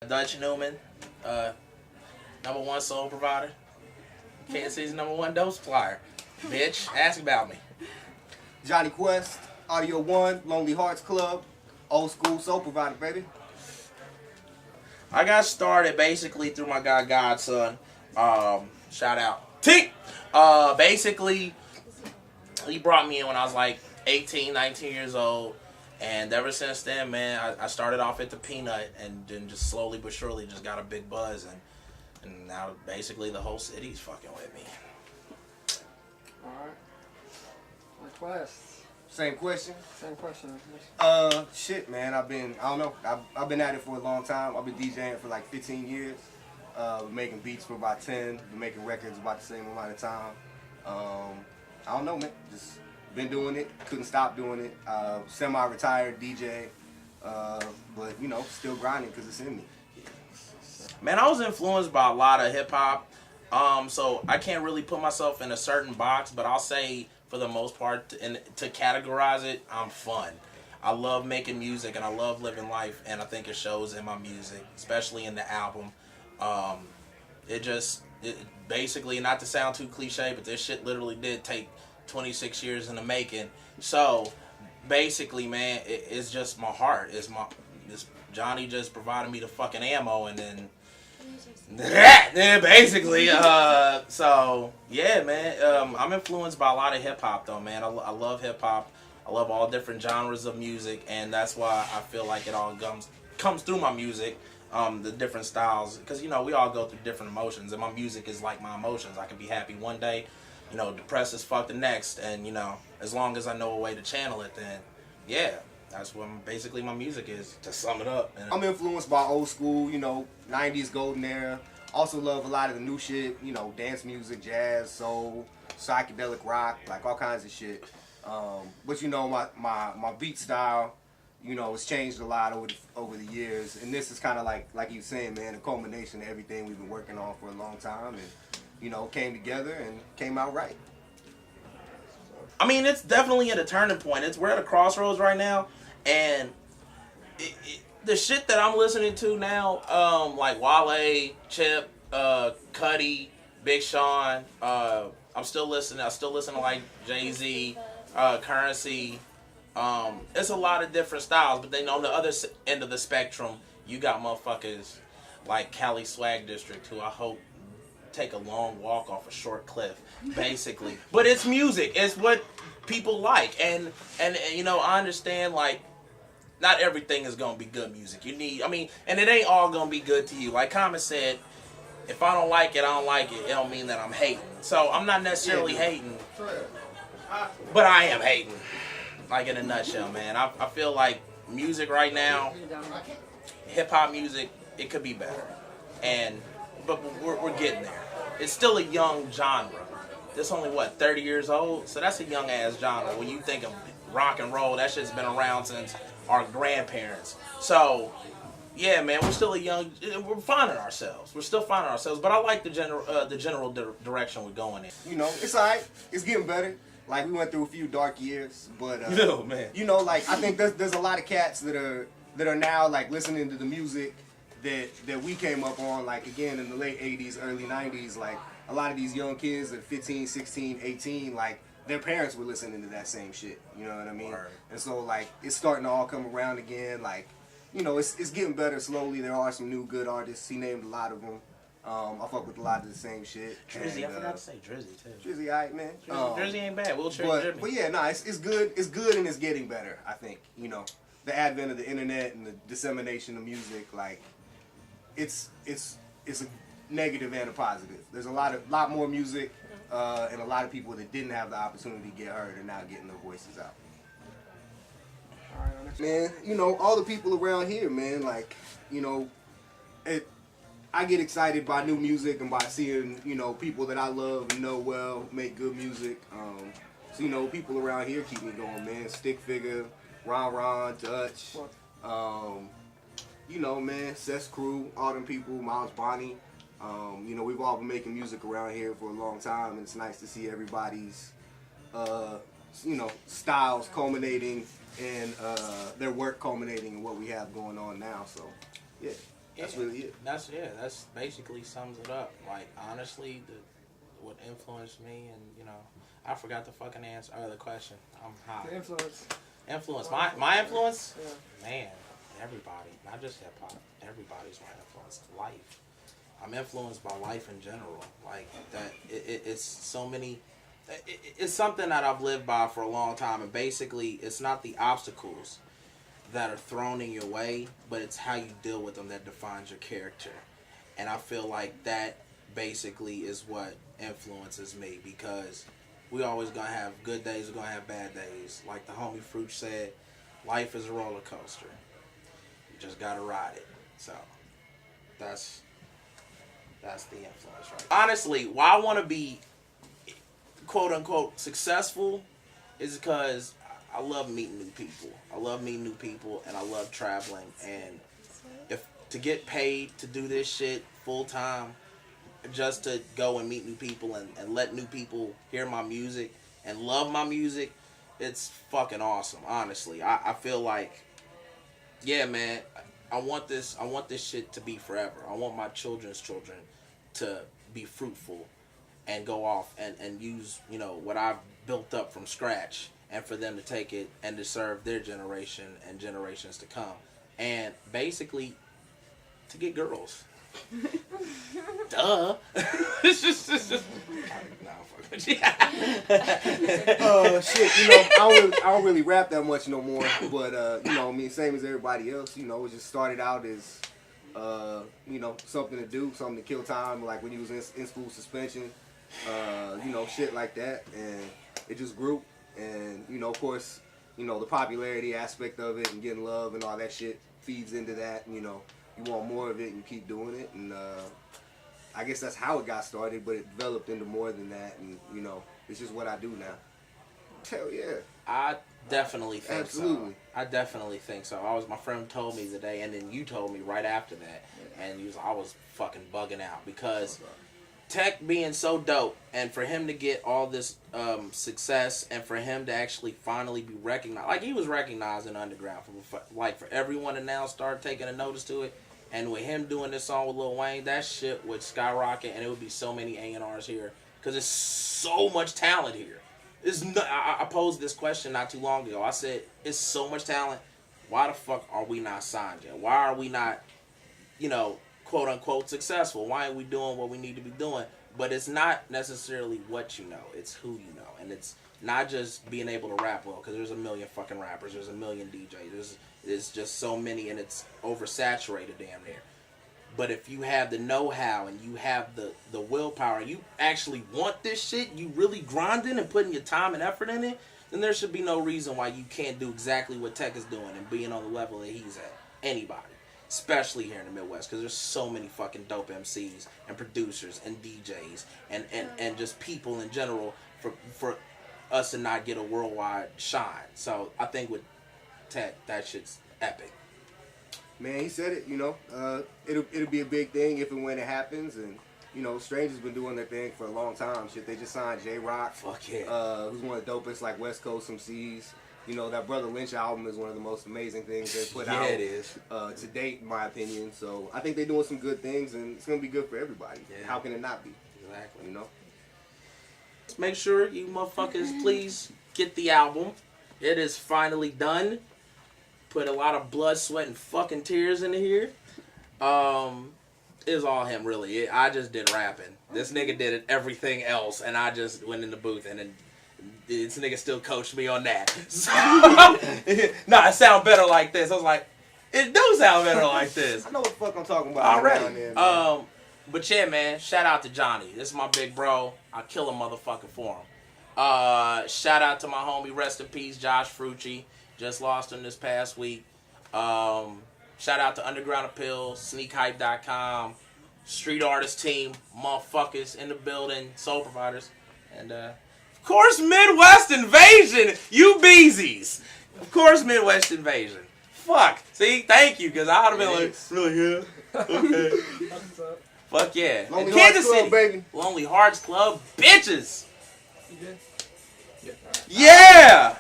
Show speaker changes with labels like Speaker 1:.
Speaker 1: Dutch Newman, number one soul provider. Kansas City's number one dope supplier. Bitch, ask about me.
Speaker 2: Johnny Quest, Audio One, Lonely Hearts Club, old school soul provider, baby.
Speaker 1: I got started basically through my guy Godson. Shout out T. Basically, he brought me in when I was like 18, 19 years old. And ever since then, man, I started off at the Peanut and then just slowly but surely just got a big buzz. And now basically the whole city's fucking with me.
Speaker 3: Alright. Requests.
Speaker 2: Same question.
Speaker 3: Same question.
Speaker 2: Shit, man. I don't know. I've been at it for a long time. I've been DJing for like 15 years. Making beats for about 10. Been making records about the same amount of time. I don't know, man. Just been doing it. Couldn't stop doing it. Semi-retired DJ. But, you know, still grinding because it's in me.
Speaker 1: Man, I was influenced by a lot of hip hop. So I can't really put myself in a certain box, but I'll say for the most part, and to categorize it, I'm fun. I love making music and I love living life, and I think it shows in my music, especially in the album. It basically, not to sound too cliche, but this shit literally did take 26 years in the making. So basically, man, it's just my heart. It's Johnny just provided me the fucking ammo, and then basically, so yeah, man. I'm influenced by a lot of hip hop, though, man. I love hip hop. I love all different genres of music, and that's why I feel like it all comes through my music. The different styles, because you know we all go through different emotions, and my music is like my emotions. I can be happy one day, you know, depressed as fuck the next, and you know, as long as I know a way to channel it, then yeah. That's what basically my music is, to sum it up.
Speaker 2: I'm influenced by old school, you know, 90s golden era. Also love a lot of the new shit, you know, dance music, jazz, soul, psychedelic rock, like all kinds of shit. But you know, my beat style, you know, it's changed a lot over the years. And this is kind of like you were saying, man, a culmination of everything we've been working on for a long time. And, you know, came together and came out right.
Speaker 1: I mean, it's definitely at a turning point. We're at a crossroads right now, and the shit that I'm listening to now, like Wale, Chip, Cudi, Big Sean, I still listen to like Jay-Z, Currency. It's a lot of different styles, but then on the other end of the spectrum, you got motherfuckers like Cali Swag District, who I hope take a long walk off a short cliff, basically. But it's music. It's what people like, and you know, I understand, like, not everything is gonna be good music. And it ain't all gonna be good to you. Like Common said, if I don't like it, I don't like it. It don't mean that I'm hating. So I'm not necessarily hating, but I am hating. Like, in a nutshell, man. I feel like music right now, hip hop music, it could be better, but we're getting there. It's still a young genre. This only, 30 years old? So that's a young-ass genre. When you think of rock and roll, that shit's been around since our grandparents. So, yeah, man, we're finding ourselves. We're still finding ourselves, but I like the general direction we're going in.
Speaker 2: You know, it's all right. It's getting better. Like, we went through a few dark years, but,
Speaker 1: oh, man.
Speaker 2: You know, like, I think there's a lot of cats that are now, like, listening to the music that we came up on, like, again, in the late 80s, early 90s, like, a lot of these young kids at 15, 16, 18, like, their parents were listening to that same shit, you know what I mean? Right. And so, like, it's starting to all come around again, like, you know, it's getting better slowly. There are some new good artists. He named a lot of them. I fuck with a lot of the same shit.
Speaker 1: Drizzy, I forgot to say Drizzy, too.
Speaker 2: Drizzy, alright, man.
Speaker 1: Drizzy ain't bad. We'll share Jimmy.
Speaker 2: But yeah, it's good. It's good and it's getting better, I think, you know. The advent of the internet and the dissemination of music, like, it's a negative and a positive. There's a lot more music, and a lot of people that didn't have the opportunity to get heard are now getting their voices out. Man, you know, all the people around here, man, like, you know, I get excited by new music and by seeing, you know, people that I love and know well make good music. So, you know, people around here keep me going, man. Stick Figure, Ron, Dutch, you know, man, Cess Crew, all them people, Miles Bonnie. You know, we've all been making music around here for a long time, and it's nice to see everybody's, you know, styles culminating and their work culminating in what we have going on now. So, yeah. That's really it.
Speaker 1: That's basically sums it up. Like honestly, what influenced me, and you know, I forgot the fucking answer or the question. I'm hot.
Speaker 3: The influence.
Speaker 1: Influence. My influence.
Speaker 3: Yeah.
Speaker 1: Man, everybody, not just hip hop. Everybody's my influence. Life. I'm influenced by life in general. Like that. It's so many. It's something that I've lived by for a long time, and basically, it's not the obstacles that are thrown in your way, but it's how you deal with them that defines your character. And I feel like that basically is what influences me, because we always gonna have good days, we're gonna have bad days. Like the homie Fruit said, life is a roller coaster. You just gotta ride it. So that's the influence, right? Honestly, why I want to be quote unquote successful is because I love meeting new people. I love meeting new people, and I love traveling. And if to get paid to do this shit full time, just to go and meet new people and let new people hear my music and love my music, it's fucking awesome. Honestly, I feel like, yeah, man, I want this shit to be forever. I want my children's children to be fruitful and go off and use, you know, what I've built up from scratch, and for them to take it and to serve their generation and generations to come, and basically to get girls. Duh. It's just nah, fuck with you.
Speaker 2: Shit, you know, I don't really rap that much no more, but you know, I mean, same as everybody else, you know, it just started out as you know, something to do, something to kill time, like when you was in school suspension, you know, shit like that, and it just grew. And, you know, of course, you know, the popularity aspect of it and getting love and all that shit feeds into that. And, you know, you want more of it and keep doing it. And I guess that's how it got started, but it developed into more than that. And, you know, it's just what I do now. Hell yeah.
Speaker 1: I definitely think
Speaker 2: Absolutely.
Speaker 1: so. I definitely think so. My friend told me today, and then you told me right after that. And I was fucking bugging out because Tech being so dope, and for him to get all this success, and for him to actually finally be recognized, like he was recognized in the underground, for everyone to now start taking a notice to it, and with him doing this song with Lil Wayne, that shit would skyrocket, and it would be so many A&Rs here, because there's so much talent here. I posed this question not too long ago. I said, it's so much talent, why the fuck are we not signed yet? Why are we not, you know, quote unquote successful? Why aren't we doing what we need to be doing? But it's not necessarily what you know, it's who you know. And it's not just being able to rap well, because there's a million fucking rappers, there's a million DJs, there's just so many, and it's oversaturated damn near. But if you have the know-how and you have the willpower, you actually want this shit, you really grinding and putting your time and effort in it, then there should be no reason why you can't do exactly what Tech is doing and being on the level that he's at. Anybody. Especially here in the Midwest, because there's so many fucking dope MCs and producers and DJs and just people in general for us to not get a worldwide shine. So I think with Tech, that shit's epic.
Speaker 2: Man, he said it, you know, it'll be a big thing if and when it happens, and, you know, Stranger's been doing their thing for a long time. Shit, they just signed J-Rock.
Speaker 1: Fuck yeah.
Speaker 2: Who's one of the dopest, like, West Coast MCs. You know, that Brother Lynch album is one of the most amazing things they put out.
Speaker 1: Yeah, it is.
Speaker 2: To date, in my opinion. So I think they're doing some good things, and it's going to be good for everybody. Yeah. How can it not be?
Speaker 1: Exactly.
Speaker 2: You know?
Speaker 1: Make sure you motherfuckers please get the album. It is finally done. Put a lot of blood, sweat, and fucking tears into here. It was all him, really. I just did rapping. This nigga did everything else, and I just went in the booth, and then this nigga still coached me on that. So, nah, it sound better like this. I was like, it do sound better like this.
Speaker 2: I know what the fuck I'm talking about.
Speaker 1: Already. But yeah, man, shout out to Johnny. This is my big bro. I kill a motherfucker for him. Shout out to my homie, rest in peace, Josh Frucci. Just lost him this past week. Shout out to Underground Appeal, SneakHype.com, Street Artist Team, motherfuckers in the building, Soul Providers, and of course Midwest Invasion, you beezies. Of course Midwest Invasion. Fuck. See, thank you, because I would have been like, really, yeah, okay. Fuck yeah.
Speaker 2: Lonely
Speaker 1: Kansas
Speaker 2: Hearts Club,
Speaker 1: City,
Speaker 2: baby.
Speaker 1: Lonely Hearts Club, bitches.
Speaker 3: You did?
Speaker 1: Yeah.